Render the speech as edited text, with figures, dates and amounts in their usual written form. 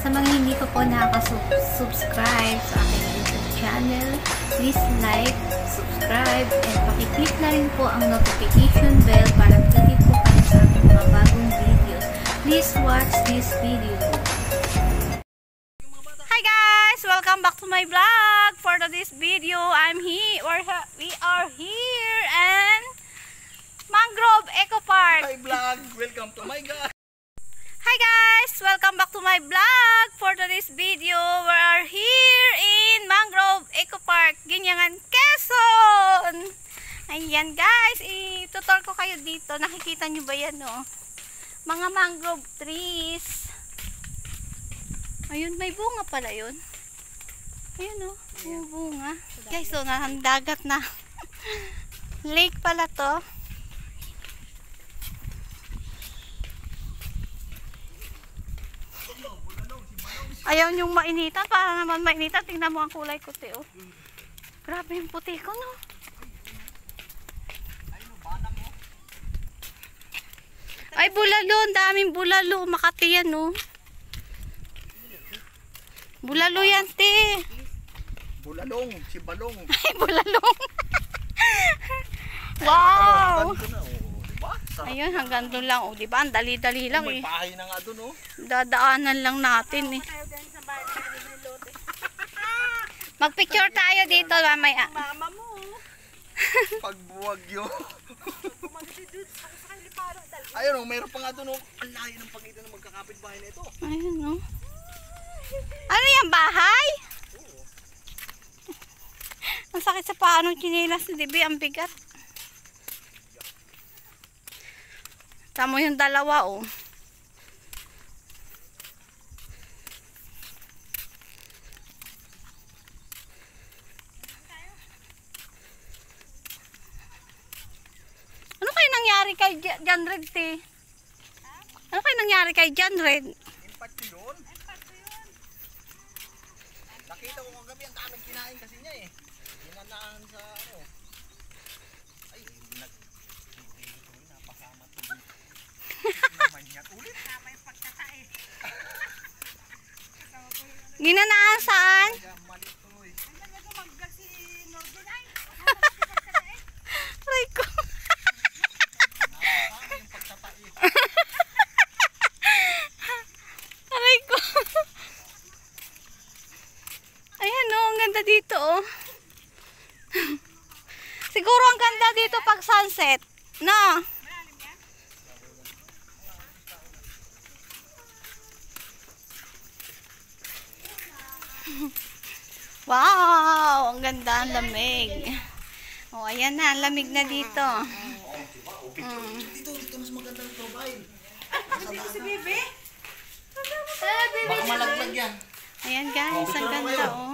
Sa mga hindi pa po nakaka-subscribe sa aking YouTube channel, please like, subscribe, and pakiclick na rin po ang notification bell para updated po kayo sa aking mga bagong videos. Please watch this video. Hi guys! Welcome back to my vlog. For today's video, we are here and Mangrove Eco Park. Hi vlog! Welcome to my God! Hi guys! Welcome back to my vlog. For today's video, we are here in Mangrove Eco Park, Ginyangan, Quezon. Ayan guys, i-tutor ko kayo dito. Nakikita nyo ba yan, no? Mga mangrove trees. Ayun, may bunga pala yun. Ayun, oh, may bunga. Guys, so, ang dagat na. Lake pala to. Ayaw niyong mainitan. Para naman mainitan. Tingnan mo ang kulay puti, oh. Grabe yung puti ko, no? Ay, bulalo. Ang daming bulalo. Makati yan, no? Bulalo yan, te. Bulalong, si Balong. Ay, bulalong. Wow! Ayun, hanggang doon lang. O, diba? Ang dali-dali lang, eh. May bahay na nga doon, oh. Dadaanan lang natin, eh. Magpicture tayo dito, mamaya. Mama mo. Pagbuwag yun. Ayun, oh, mayroon pa nga doon, oh. Ang layo ng pagitan ng magkakapit bahay na ito. Ayun, oh. Ano yan, bahay? Oo. Ang sakit sa paano chinelas ni Dibi, ang bigat. Tamo yung dalawa, oh. Ano kayo nangyari kay Janred, te? Ano kayo nangyari kay Janred? Impact yun. Nakita ko kagabi ang daming kinain kasi niya, eh. Hinanaan sa ano. Ay, napasama to. Naman niya ulit. May pagkatae. Ginanaan saan? Mali to, eh. Ang talaga magdag si Nordin ay. Aray ko. Napasama yung pagtatae. Aray ko. Ayan, oh, ang ganda dito, oh. Siguro ang ganda dito pag sunset, no? Wow, ang ganda, ang lamig. Oh, ayan na, ang lamig na dito. Dito mas magandang profile. Dito si Bebe. Baka malaglag yan. Ayan guys, ang ganda, oh.